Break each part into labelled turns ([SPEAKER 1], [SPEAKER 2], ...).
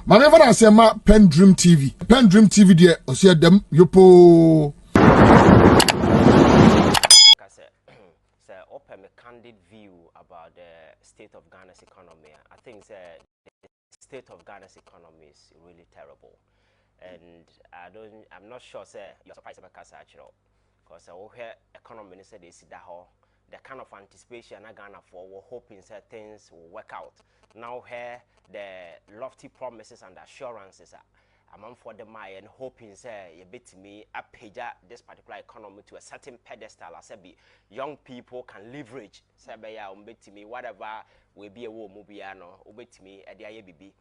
[SPEAKER 1] Mame fa na se ma PENDREAM TV. PENDREAM TV de o se dem yopo.
[SPEAKER 2] Say open a candid view about the state of Ghana's economy. I think the state of Ghana's economy is really terrible. And I'm not sure say you're surprised about Kasachiro. Because our economy said they see that the kind of anticipation I Ghanafour were hoping that things will work out. Now here the lofty promises and assurances among for the Maya and hoping say you bet me a page this particular economy to a certain pedestal as be young people can leverage say bet me whatever will be a war mobiano bet me at the IABB.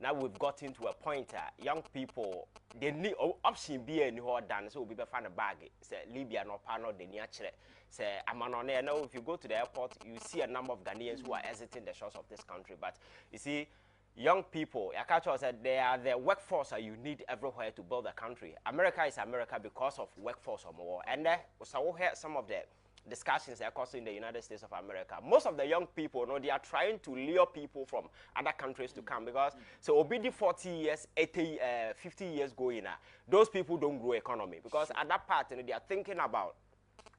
[SPEAKER 2] Now we've gotten to a point young people they need option be any more than so we be find a bag say Libya no pano the near say I'm on there now. If you go to the airport you see a number of Ghanaians who are exiting the shores of this country, but you see young people, Akacho said they are the workforce that you need everywhere to build a country. America is America because of workforce or more. And so we heard some of the discussions that are in the United States of America. Most of the young people, they are trying to lure people from other countries to come because so obedi 40 years, 80, 50 years going those people don't grow economy because at that part they are thinking about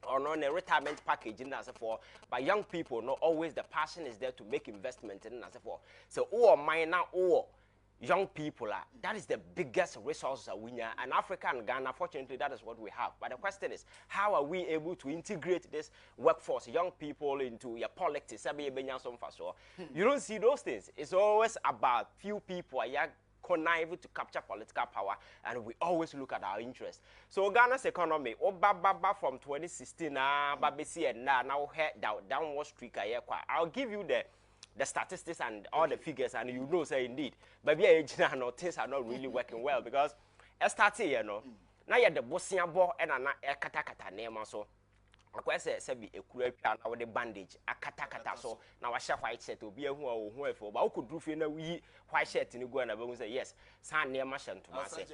[SPEAKER 2] or on a retirement package in as for but young people not always the passion is there to make investment in as for so minor or young people that is the biggest resource that we have, and Africa and Ghana fortunately that is what we have. But the question is how are we able to integrate this workforce young people into your politics? You don't see those things. It's always about few people connive to capture political power, and we always look at our interests. So Ghana's economy, from 2016, and now downward streak. I'll give you the statistics and all the figures, and you know, say indeed, but things are not really working well because I started, now you're the bossian ball and a katakata name also. I say be a cruel with the bandage, a katakata so now a chef white shirt to be a whoever, but who could do for we white shirt in the Guana say yes, son near Mashan to myself.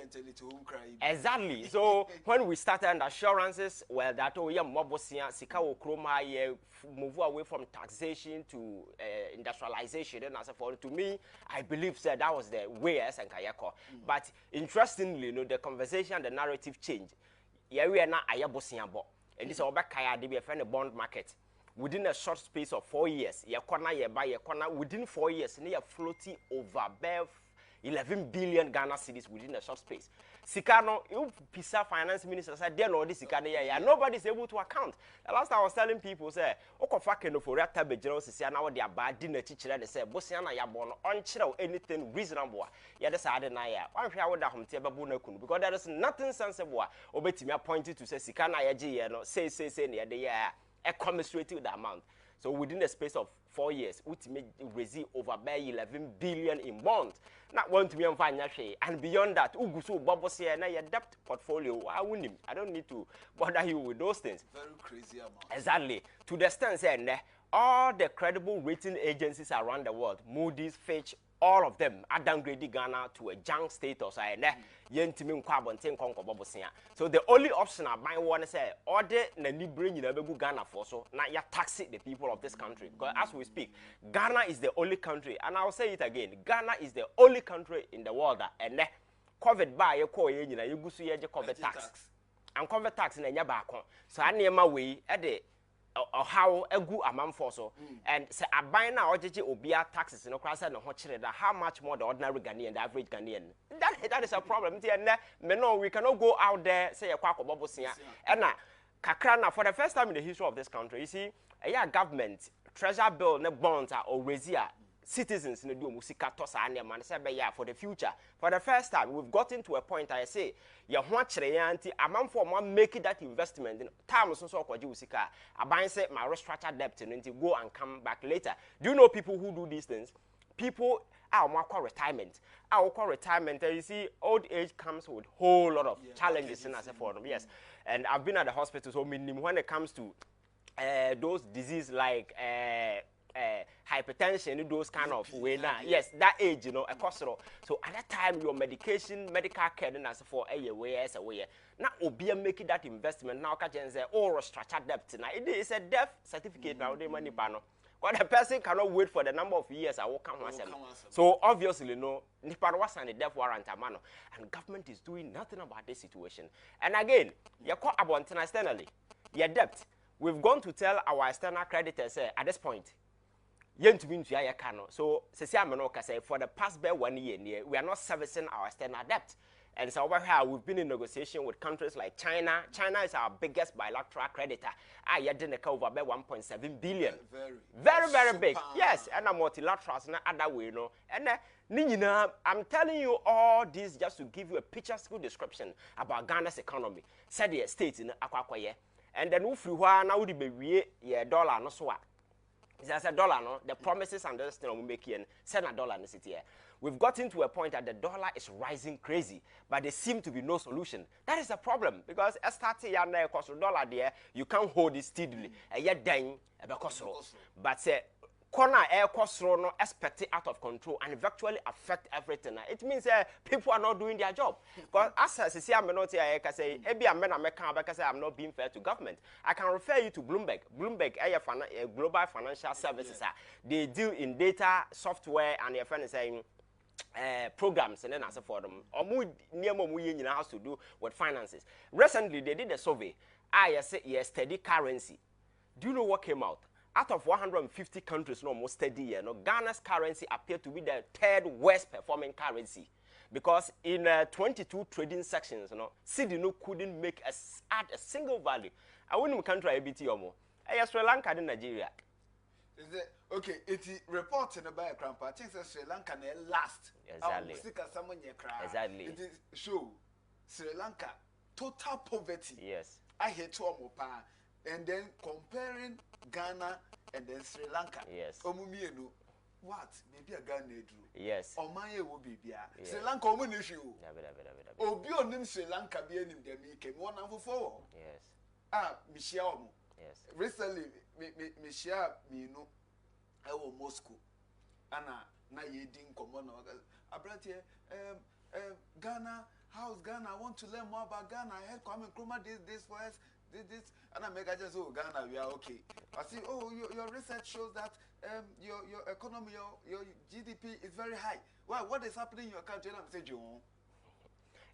[SPEAKER 2] Exactly. So when we started and assurances, well, that oh, yeah, Mobosia, Sikao Chroma, move away from taxation to industrialization, and as for to me, I believe that was the way as and Kayako. But interestingly, the conversation, the narrative changed. Yeah, we are not Ayabosiabo. And this is about Kyei, they find a bond market within a short space of 4 years. You corner, you buy a corner within 4 years, and you are floating over 11 billion Ghana cedis within a short space. Sikano, you Pisa finance minister said, "There no this Sikano, yeah, nobody is able to account." The last time I was telling people, say, "Okofakeno for that type of general say now they are bad dinner teacher." They say, "Bosiana ya born on anything reasonable." Yeah, that's how they na ya. One share with that home table bunakunu because there is nothing sensible. Obetimi appointed to say Sikana ya ji no say near the year a commensurate with the amount. So within the space of 4 years, ultimately raise over 11 billion in bonds. Not want to be on financial, and beyond that, Ugusu Bobos here now your debt portfolio. I don't need to bother you with those things.
[SPEAKER 3] Very crazy amount.
[SPEAKER 2] Exactly. To the extent saying all the credible rating agencies around the world, Moody's, Fitch, all of them are downgrading Ghana to a junk status. So the only option I might want to say, order the bring in Ghana for so now you tax the people of this country. Because as we speak, Ghana is the only country, and I'll say it again, Ghana is the only country in the world that and covered by a coin, you go see cover tax. And cover tax in a back. So I near my way at the or how a good amount for so and say I buy now or obia taxes in cross and how much more the ordinary Ghanaian, the average Ghanaian. That is a problem. No, we cannot go out there say a quack of Bobosia. And now Kakrana for the first time in the history of this country, you see, a government treasure bill ne bonds are already citizens in the do musika tosa and man say for the future. For the first time, we've gotten to a point I say, you want anti amount for one making that investment in time so musika. I buy say my restructure debt and go and come back later. Do you know people who do these things? People are more call retirement. I will call retirement. You see, old age comes with whole lot of challenges in as a for them. Yes. And I've been at the hospital, so when it comes to those diseases like hypertension, those kind of way now. Yes, that age, a cholesterol. So at that time, your medication, medical care, and as for a way as a way. Now, Obia making that investment now, can say, or structured debt. Now, it is a debt certificate now, the money panel. Because the person cannot wait for the number of years I will come once. So obviously, no, Nipa was and the death warrant amano, and government is doing nothing about this situation. And again, you call about externally, your debt. We've gone to tell our external creditors at this point. So, for the past 1 year, we are not servicing our external debt. And so over here, we've been in negotiation with countries like China. China is our biggest bilateral creditor. I didn't over about 1.7 billion. Very big. Yes, and a multilaterals na other way, you know. And I'm telling you all this just to give you a picturesque description about Ghana's economy. Said the states in Akuffo. And then if you are now the dollar no so. It's a dollar, no? The promises and the thing we make here, send a dollar in the city here. We've gotten to a point that the dollar is rising crazy, but there seems to be no solution. That is a problem because as starting your cost of dollar there, you can't hold it steadily. And yet then, but corner air cost no expect it out of control and virtually affect everything. It means people are not doing their job. Because as I say, I'm not here, I can say, I'm not being fair to government. I can refer you to Bloomberg. Bloomberg, a global financial services. They deal in data, software, and your friend is saying, programs and then answer for them. Or more has to do with finances. Recently, they did a survey. I say, yes, steady currency. Do you know what came out? Out of 150 countries, no more steady year, no, Ghana's currency appeared to be the third worst performing currency. Because in 22 trading sections, Cedi no couldn't add a single value. I wouldn't country ABT or more. Sri Lanka and Nigeria.
[SPEAKER 3] Is it okay? It's reporting about a grandpa. I think Sri Lanka last.
[SPEAKER 2] Exactly. Exactly.
[SPEAKER 3] It is show Sri Lanka total poverty.
[SPEAKER 2] Yes.
[SPEAKER 3] I hate to Omopa. And then comparing Ghana and then Sri Lanka.
[SPEAKER 2] Yes.
[SPEAKER 3] Omumienu, what? Maybe a Ghana do.
[SPEAKER 2] Yes.
[SPEAKER 3] Omaye will be here. Sri Lanka omun issue. Obi onim Sri Lanka be enim dem came one and for.
[SPEAKER 2] Yes.
[SPEAKER 3] Michelle.
[SPEAKER 2] Yes.
[SPEAKER 3] Recently, Michelle, me know, I was Moscow. Anna, na ye ding common. I brought here, Ghana, how's Ghana? I want to learn more about Ghana. I had come and chroma this for us. This and I make I just Ghana we are okay. I see your research shows that your economy your GDP is very high. Well, what is happening in your country? And I'm saying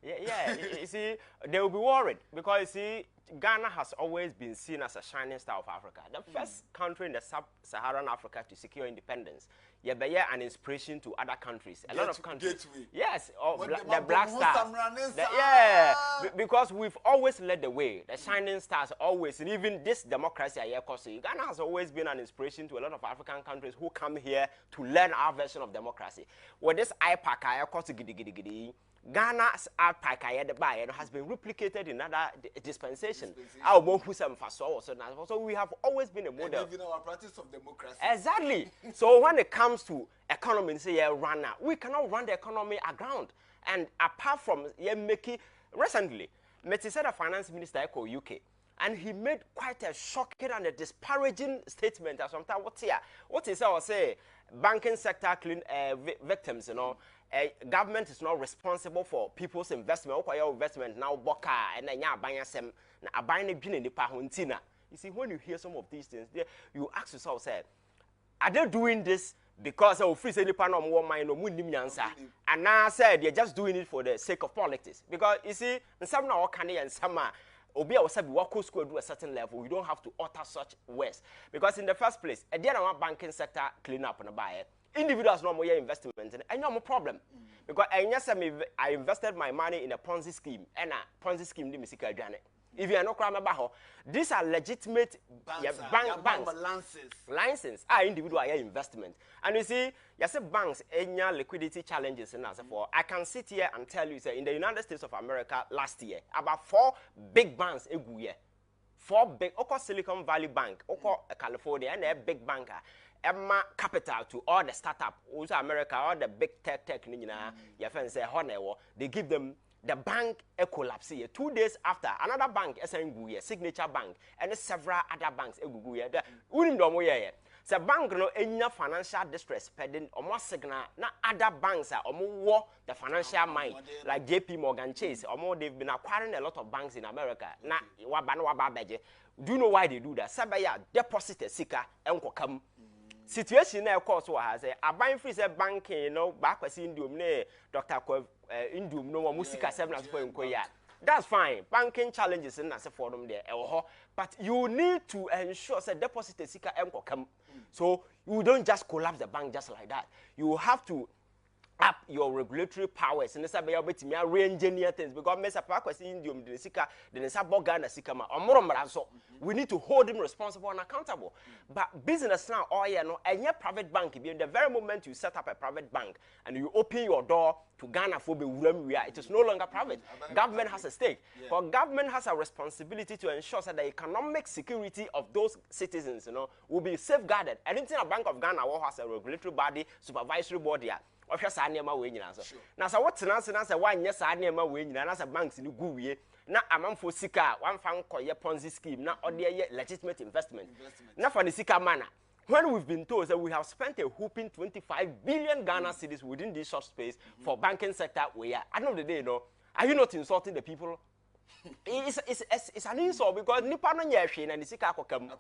[SPEAKER 2] yeah, you see, they will be worried because you see, Ghana has always been seen as a shining star of Africa. The first country in the sub-Saharan Africa to secure independence. Yeah, but yeah, an inspiration to other countries. A lot of countries. Yes, the Black Stars. Because we've always led the way. The shining stars always, and even this democracy here, Ghana has always been an inspiration to a lot of African countries who come here to learn our version of democracy. With this IPAC, Ghana's APAC has been replicated in other dispensations. So we have always been a model.
[SPEAKER 3] And even our practice of democracy.
[SPEAKER 2] Exactly. So when it comes to economy, say we cannot run the economy aground. And apart from making recently, Meti said a finance minister echo UK, and he made quite a shocking and a disparaging statement. At some time, what is our say? Banking sector victims, government is not responsible for people's investment. Investment now, boka and then buying some buying a bin in the pahuntina. You see, when you hear some of these things, you ask yourself, say, are they doing this because of free any panel more mind or answer? And now I said they're just doing it for the sake of politics. Because you see, in some now Canada and some Obi was said we school do a certain level. We don't have to utter such words. Because in the first place, a dear banking sector clean up and buy it. Individuals no more investment and no more problem. Because I invested my money in a Ponzi scheme and a Ponzi scheme di misika adwane. If you are not crime about these are legitimate banks license individual investment. And you see, you say banks any liquidity challenges and as for I can sit here and tell you say in the United States of America last year about 4 big banks egu year. 4 big Silicon Valley Bank, California and a big banker. Emma capital to all the startup, also America, all the big tech, your friends say, they give them the bank a collapse here. 2 days after, another bank, Signature Bank, and several other banks, so bank no any financial distress pending almost signal na other banks are more the financial mind like JP Morgan Chase they've been acquiring a lot of banks in America na do you know why they do that? Sabaya deposit a sika and come situation na course wa ha say aban free say banking no ba kwasi indium ne Dr. Indium no musika 7 as for enkoya. That's fine. Banking challenges in as for them there. But you need to ensure that deposit sika come. So you don't just collapse the bank just like that. You have to up your regulatory powers and say be me re-engineer things because mesa pa kwasi indium de sika de nsa boga sika ma omro so we need to hold him responsible and accountable. But business now no any private bank the very moment you set up a private bank and you open your door to Ghanafour be it is no longer private. Government has a stake. But government has a responsibility to ensure that the economic security of those citizens, will be safeguarded. Anything a Bank of Ghana has a regulatory body, supervisory body. Of your sanema way, now, so what's an answer? One yes, I never win, and as a bank's in Gouye. Now, a man for Sika, one found call your Ponzi scheme, now or their legitimate investment. Now, for the Sika manner. When we've been told that we have spent a whooping 25 billion Ghana cedis within this short space for banking sector, where at the end of the day, are you not insulting the people? It's an insult because Nippon and the Sika come.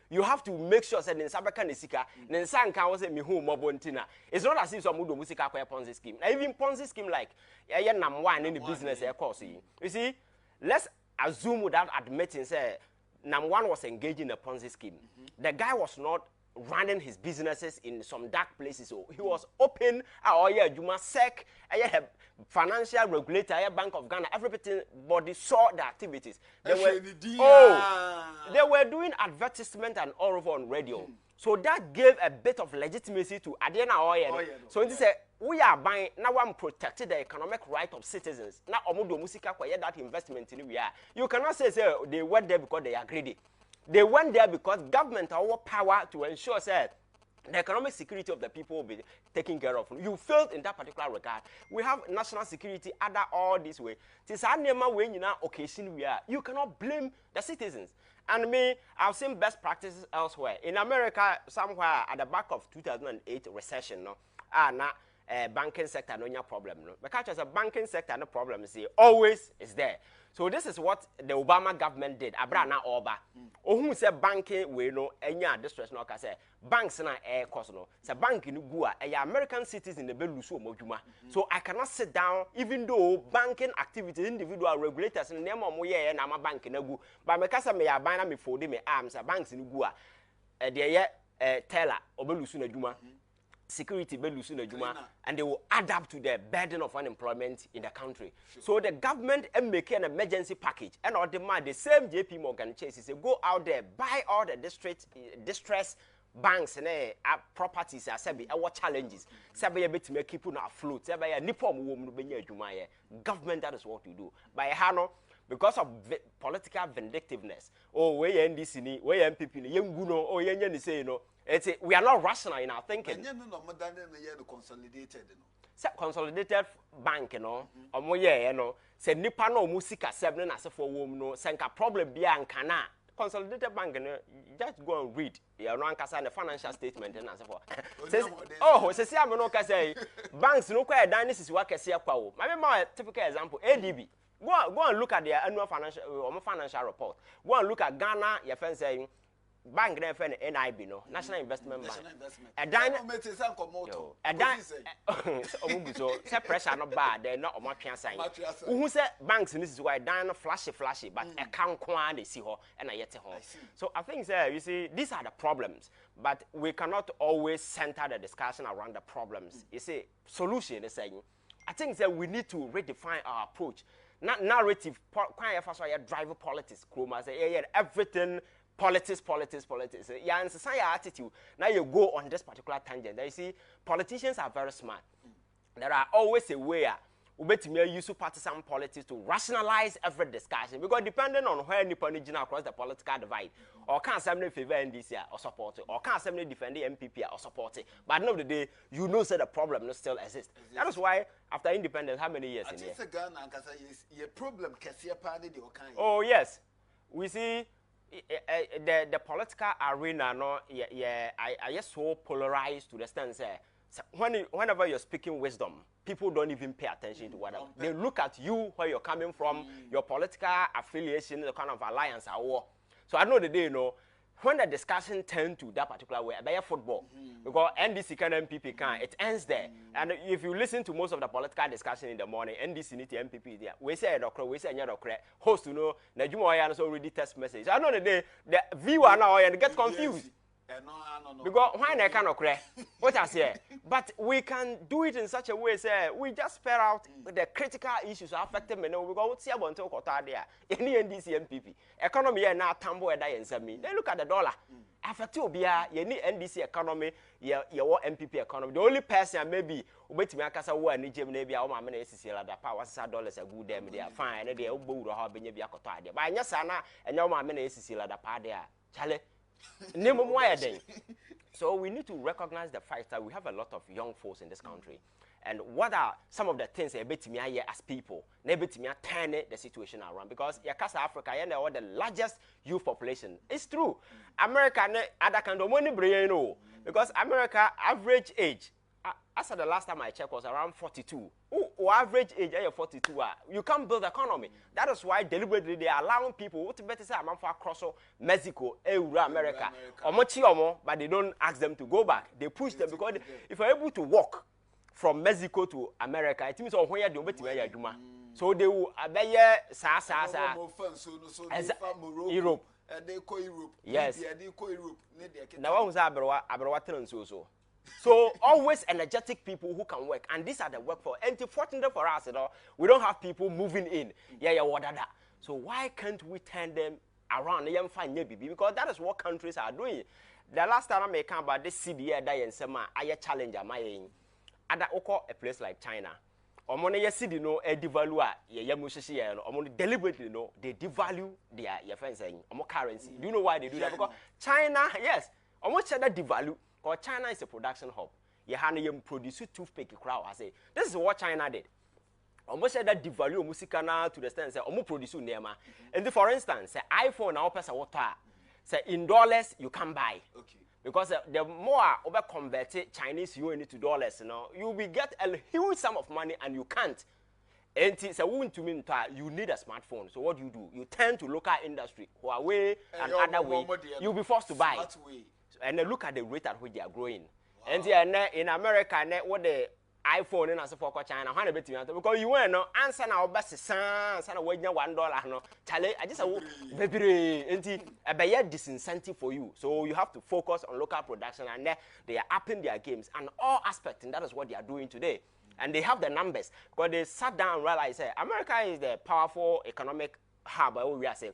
[SPEAKER 2] You have to make sure that in Sabaka Nisika, then San can say me home Mobontina. It's not as if some Mudo Musika Ponzi scheme. Even Ponzi scheme like Nam one in the business air course. You see, let's assume without admitting say Nam one was engaged in a Ponzi scheme. The guy was not running his businesses in some dark places. So he was open, Juma SEC, financial regulator, Bank of Ghana, everybody saw the activities. They were doing advertisement and all over on radio. So that gave a bit of legitimacy to Adena Oil. So it is we are buying now one protected the economic right of citizens. Now Omudo Musika that investment in we are. You cannot say they went there because they are greedy. They went there because government have power to ensure that the economic security of the people will be taken care of. You failed in that particular regard. We have national security other all this way. Occasion we are. You cannot blame the citizens. And me, I've seen best practices elsewhere. In America, somewhere at the back of 2008 recession, banking sector no problem. Because as a banking sector no problem, always is there. So this is what the Obama government did. Abrana Oba. Who said banking we no enya distress no ka say banks na air cost no. Say bank in Gua American cities in the Belusu mojuma. So I cannot sit down even though banking activities individual regulators in name of moye na ma bank na gu. But me kasa me ya ban na me fold me arms banks in Gua. The teller obelusu na juma. Security and they will adapt to the burden of unemployment in the country. So the government make an emergency package and or demand the same JP Morgan Chase say go out there, buy all the distress banks and properties our challenges. Sabe bit make people afloat. Sabe government that is what you do. By Hano because of political vindictiveness. Oh, we NDC, we MPP, Yenguno, or Yen say we are not rational in our thinking. Consolidated bank, say Nipano Musika 7 as a for woman, Sanka problem be and cana. Consolidated bank, just go and read. You are the financial statement and as for. Says, I'm no say banks no quite dynasty work as a power. My typical example, ADB. Go and look at their annual financial report. Go and look at Ghana, your friend saying, bank NIB, no National Investment Bank. A pressure not bad. They're not on my sign. Who said banks and this is why Diana flashy, but account quan they see her and I yet home. So I think you see these are the problems, but we cannot always center the discussion around the problems. You see, solution is saying. I think that we need to redefine our approach. Not narrative, driver politics, everything. Politics. Yeah, and society attitude. Now you go on this particular tangent. You see, politicians are very smart. There are always a way. We use partisan politics to rationalize every discussion because depending on where Nippon across the political divide, or can't somebody favor NDC or support it, or can't somebody defend the MPP or support it. But at the end of the day, you know that the problem still exists. That is why after independence, how many years in here? Oh yes, we see. The political arena, I just so polarized to the stance. Whenever you're speaking wisdom, people don't even pay attention to whatever. They look at you, where you're coming from, your political affiliation, the kind of alliance or war. So I know the day, when the discussion turned to that particular way, about football, because NDC can MPP can, it ends there. And if you listen to most of the political discussion in the morning, NDC need the MPP there. We say we say host to know, Najumo has already text message. I know the viewer now and get confused. Because why I cannot cry? What I say, but we can do it in such a way, say we just spell out the critical issues affecting me. We go see about to quota there. Any NDC MPP economy now tumble and die and me. Then look at the dollar. Affect you be any NDC economy, your MPP economy. The only person maybe wait me akasa wo ani gem na bia wo ma me na esisi la da power $6 a good dem there fine na dey obo wuro ha benya bia quota there. But anya sa na enya wo ma me na esisi la da pa there. Chale. So we need to recognize the fact that we have a lot of young folks in this country. And what are some of the things that we as people, turn the situation around? Because Africa is the largest youth population. It's true. America and other countries, because America average age, as of the last time I checked, was around 42. Average age is 42. You can't build economy. That is why deliberately they are allowing people to better say I'm across Mexico, America, but they don't ask them to go back. They push them because if you're able to walk from Mexico to America, it means where you do. So they will Europe. Yes. Now so. So always energetic people who can work, and these are the workforce. And fortunately for us, we don't have people moving in. So why can't we turn them around? Because that is what countries are doing. The last time I came about this CDA that and some I challenge my other a place like China. Omone city no devalue deliberately they devalue their friends saying currency. Do you know why they do that? Because China, yes, almost that devalue. Because China is a production hub. You produce toothpick crowd. I say this is what China did. Almost said that devalue musicana to the extent say almost produce nema. And for instance, say iPhone now pesa water. Say in dollars you can buy. Okay. Because the more over converted Chinese yuan into dollars, you will get a huge sum of money and you can't. And it's a wound to mean you need a smartphone. So what do? You turn to local industry, Huawei and other way. You'll be forced to buy. And then look at the rate at which they are growing. Wow. And in America, what the iPhone and so for China, because you want no answer now, best son, $1. No, Charlie, I just a very a disincentive for you. So you have to focus on local production, and they are upping their games and all aspects, and that is what they are doing today. And they have the numbers because they sat down and realized America is the powerful economic hub. We are saying,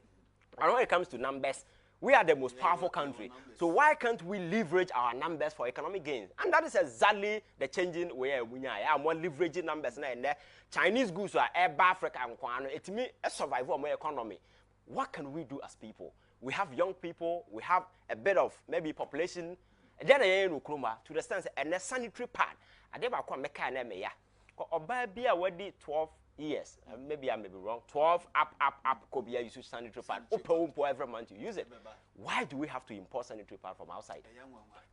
[SPEAKER 2] and when it comes to numbers, we are the most powerful country. So why can't we leverage our numbers for economic gains? And that is exactly the changing way we are more leveraging numbers now. And Chinese goods are Africa and it means a survival of my economy. What can we do as people? We have young people, we have a bit of maybe population. Then to the sense and a sanitary pad. I never quite make an MA. Or be already 12 years, maybe I may be wrong. 12 up, could be a use sanitary pad. Open every month you use it. Why do we have to import sanitary pad from outside?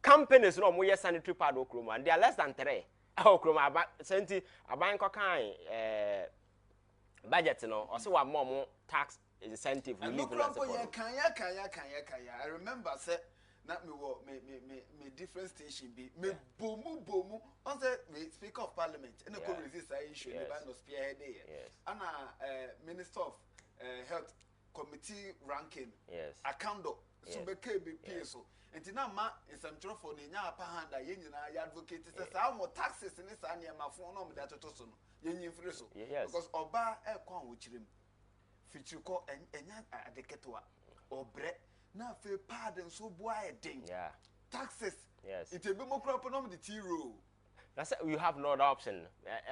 [SPEAKER 2] Companies no more sanitary pad okroma, and they are less than 3. Okroma senti aban kokan budget no, also one more tax incentive relief.
[SPEAKER 3] I remember say not me different station be me bomu on the Speaker of Parliament and the resist I issue no spearhead there. And Minister of Health Committee ranking account so be PSO and now ma in some trouble in your upper hand I advocate says how more taxes in this and my phone on that to so because oba e kon which him future ko enya adeketo or bread. Now, for pardon, so boy, taxes. Yes. It will be more crop on the tea roll.
[SPEAKER 2] That's it. You have no other option,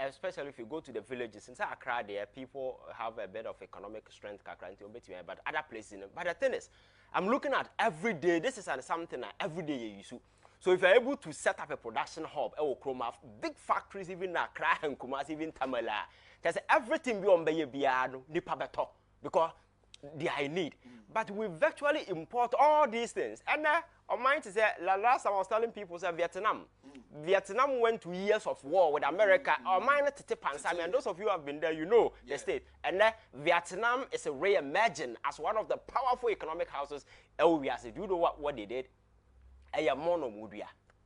[SPEAKER 2] especially if you go to the villages. Since Accra, there people have a bit of economic strength, but other places. But the thing is, I'm looking at every day. This is something that every day you use. So if you're able to set up a production hub, big factories, even in Accra and Kumasi, even Tamala, there's everything beyond Bayebiano, Nipabeto, because they are in need. But we virtually import all these things. And on mine to say, last time I was telling people, say Vietnam went to years of war with America. Or mine to Pansami, and those of you who have been there, you know the state. And Vietnam is a re-emerging as one of the powerful economic houses. Do you know what they did?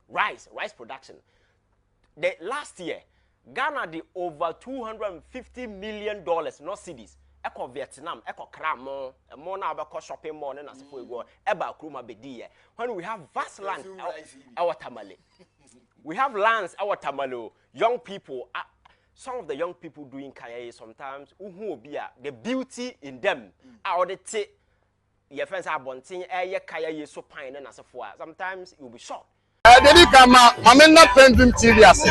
[SPEAKER 2] Rice production. The last year, Ghana did over $250 million, not cedis. Echo Vietnam, echo Kramo, a more now about shopping mall and as we go, Eba Kruma Bedia. When we have vast land, our Tamale. We have lands, our Tamalo, young people, some of the young people doing Kyei sometimes, who be the beauty in them. Our the your friends are bonting, Kyei so pine and as a four. Sometimes you'll be shocked.
[SPEAKER 4] Dedi kama mamena PENDREAM TV ase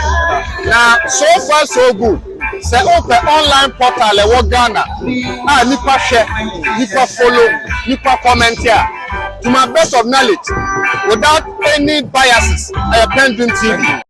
[SPEAKER 4] na so far so good say open online portal e wo Ghana nipa share nipa follow nipa comment here to my best of knowledge without any biases PENDREAM TV.